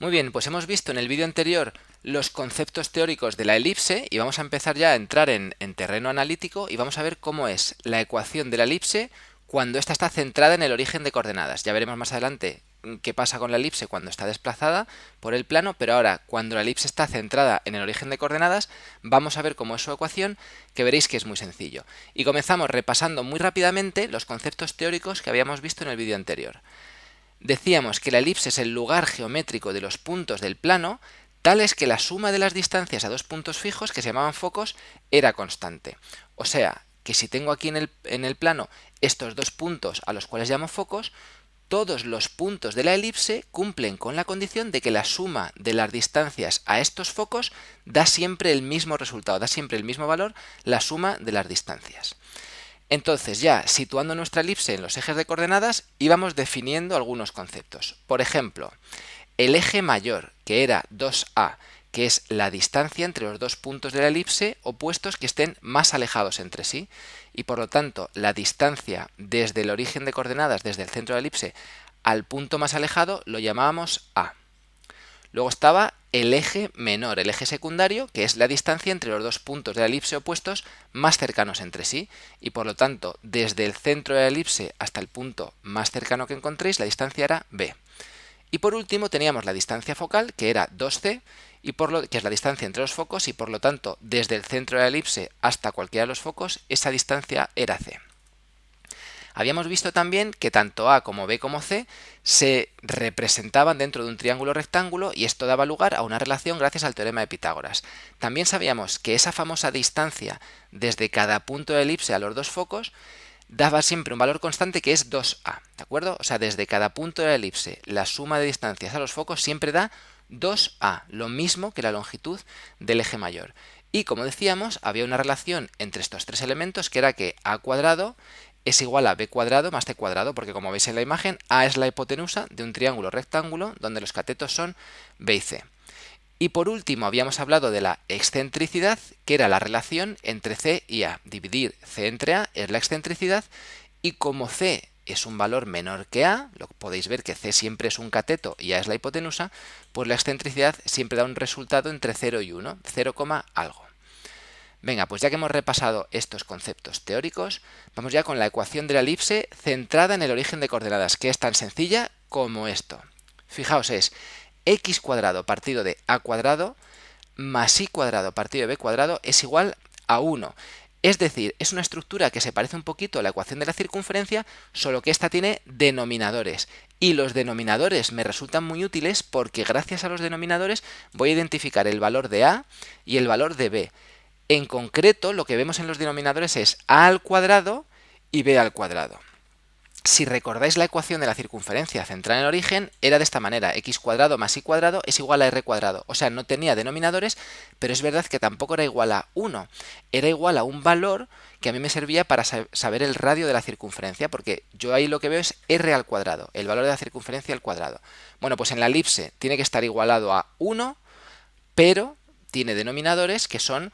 Muy bien, pues hemos visto en el vídeo anterior los conceptos teóricos de la elipse y vamos a empezar ya a entrar en terreno analítico y vamos a ver cómo es la ecuación de la elipse cuando ésta está centrada en el origen de coordenadas. Ya veremos más adelante qué pasa con la elipse cuando está desplazada por el plano, pero ahora cuando la elipse está centrada en el origen de coordenadas vamos a ver cómo es su ecuación, que veréis que es muy sencillo. Y comenzamos repasando muy rápidamente los conceptos teóricos que habíamos visto en el vídeo anterior. Decíamos que la elipse es el lugar geométrico de los puntos del plano, tales que la suma de las distancias a dos puntos fijos, que se llamaban focos, era constante. O sea, que si tengo aquí en el plano estos dos puntos a los cuales llamo focos, todos los puntos de la elipse cumplen con la condición de que la suma de las distancias a estos focos da siempre el mismo resultado, da siempre el mismo valor, la suma de las distancias. Entonces, ya situando nuestra elipse en los ejes de coordenadas, íbamos definiendo algunos conceptos. Por ejemplo, el eje mayor, que era 2a, que es la distancia entre los dos puntos de la elipse opuestos que estén más alejados entre sí, y por lo tanto la distancia desde el origen de coordenadas, desde el centro de la elipse, al punto más alejado, lo llamábamos a. Luego estaba el eje menor, el eje secundario, que es la distancia entre los dos puntos de la elipse opuestos más cercanos entre sí, y por lo tanto, desde el centro de la elipse hasta el punto más cercano que encontréis, la distancia era b. Y por último teníamos la distancia focal, que era 2c, que es la distancia entre los focos, y por lo tanto, desde el centro de la elipse hasta cualquiera de los focos, esa distancia era c. Habíamos visto también que tanto A como B como C se representaban dentro de un triángulo rectángulo y esto daba lugar a una relación gracias al teorema de Pitágoras. También sabíamos que esa famosa distancia desde cada punto de elipse a los dos focos daba siempre un valor constante que es 2A, ¿de acuerdo? O sea, desde cada punto de la elipse la suma de distancias a los focos siempre da 2A, lo mismo que la longitud del eje mayor. Y como decíamos, había una relación entre estos tres elementos que era que A cuadrado es igual a b cuadrado más c cuadrado, porque como veis en la imagen, A es la hipotenusa de un triángulo rectángulo donde los catetos son b y c. Y por último habíamos hablado de la excentricidad, que era la relación entre c y a. Dividir c entre a es la excentricidad, y como c es un valor menor que a, lo podéis ver que c siempre es un cateto y a es la hipotenusa, pues la excentricidad siempre da un resultado entre 0 y 1, 0, algo. Venga, pues ya que hemos repasado estos conceptos teóricos, vamos ya con la ecuación de la elipse centrada en el origen de coordenadas, que es tan sencilla como esto. Fijaos, es x cuadrado partido de a cuadrado más y cuadrado partido de b cuadrado es igual a 1. Es decir, es una estructura que se parece un poquito a la ecuación de la circunferencia, solo que esta tiene denominadores. Y los denominadores me resultan muy útiles porque gracias a los denominadores voy a identificar el valor de a y el valor de b. En concreto, lo que vemos en los denominadores es a al cuadrado y b al cuadrado. Si recordáis la ecuación de la circunferencia centrada en el origen, era de esta manera, x cuadrado más y cuadrado es igual a r cuadrado. O sea, no tenía denominadores, pero es verdad que tampoco era igual a 1. Era igual a un valor que a mí me servía para saber el radio de la circunferencia, porque yo ahí lo que veo es r al cuadrado, el valor de la circunferencia al cuadrado. Bueno, pues en la elipse tiene que estar igualado a 1, pero tiene denominadores que son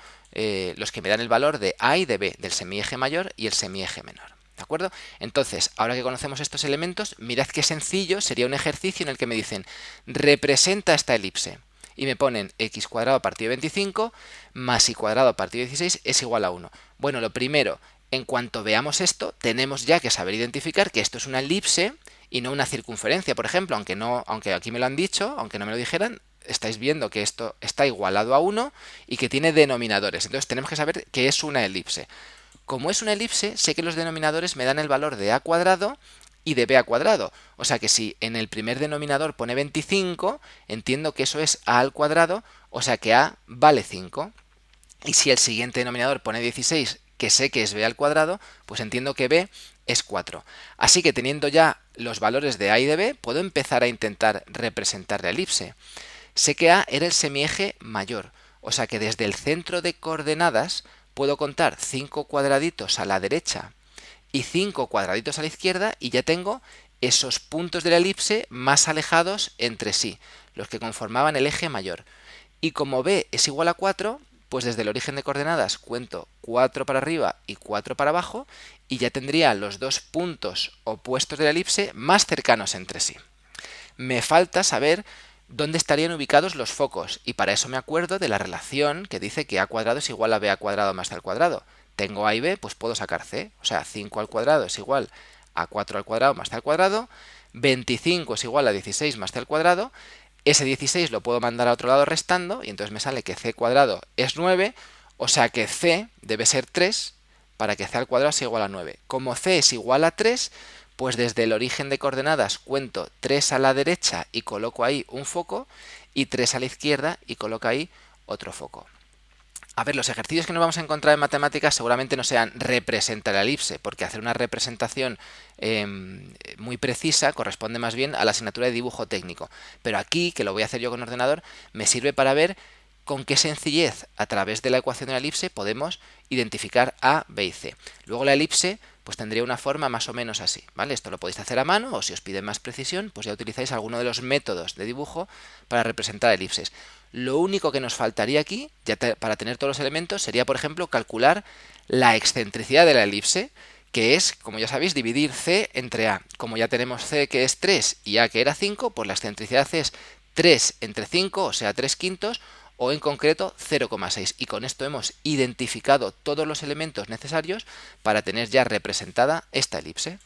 los que me dan el valor de a y de b, del semieje mayor y el semieje menor. ¿De acuerdo? Entonces, ahora que conocemos estos elementos, mirad qué sencillo sería un ejercicio en el que me dicen representa esta elipse y me ponen x cuadrado partido de 25 más y cuadrado partido de 16 es igual a 1. Bueno, lo primero, en cuanto veamos esto, tenemos ya que saber identificar que esto es una elipse y no una circunferencia, por ejemplo, aunque aquí me lo han dicho, aunque no me lo dijeran, estáis viendo que esto está igualado a 1 y que tiene denominadores. Entonces tenemos que saber que es una elipse. Como es una elipse, sé que los denominadores me dan el valor de a cuadrado y de b a cuadrado. O sea que si en el primer denominador pone 25, entiendo que eso es a al cuadrado, o sea que a vale 5. Y si el siguiente denominador pone 16, que sé que es b al cuadrado, pues entiendo que b es 4. Así que teniendo ya los valores de a y de b, puedo empezar a intentar representar la elipse. Sé que a era el semieje mayor, o sea que desde el centro de coordenadas puedo contar 5 cuadraditos a la derecha y 5 cuadraditos a la izquierda y ya tengo esos puntos de la elipse más alejados entre sí, los que conformaban el eje mayor. Y como b es igual a 4, pues desde el origen de coordenadas cuento 4 para arriba y 4 para abajo y ya tendría los dos puntos opuestos de la elipse más cercanos entre sí. Me falta saber dónde estarían ubicados los focos. Y para eso me acuerdo de la relación que dice que a cuadrado es igual a b al cuadrado más c al cuadrado. Tengo a y b, pues puedo sacar c. O sea, 5 al cuadrado es igual a 4 al cuadrado más c al cuadrado. 25 es igual a 16 más c al cuadrado. Ese 16 lo puedo mandar a otro lado restando y entonces me sale que c cuadrado es 9. O sea que c debe ser 3 para que c al cuadrado sea igual a 9. Como c es igual a 3, pues desde el origen de coordenadas cuento 3 a la derecha y coloco ahí un foco y 3 a la izquierda y coloco ahí otro foco. A ver, los ejercicios que nos vamos a encontrar en matemáticas seguramente no sean representar la elipse, porque hacer una representación muy precisa corresponde más bien a la asignatura de dibujo técnico. Pero aquí, que lo voy a hacer yo con ordenador, me sirve para ver con qué sencillez a través de la ecuación de la elipse podemos identificar A, B y C. Luego la elipse pues tendría una forma más o menos así, ¿vale? Esto lo podéis hacer a mano o si os piden más precisión, pues ya utilizáis alguno de los métodos de dibujo para representar elipses. Lo único que nos faltaría aquí, ya para tener todos los elementos, sería, por ejemplo, calcular la excentricidad de la elipse, que es, como ya sabéis, dividir C entre A. Como ya tenemos C que es 3 y A que era 5, pues la excentricidad es 3 entre 5, o sea, 3 quintos, o en concreto 0,6. Y con esto hemos identificado todos los elementos necesarios para tener ya representada esta elipse.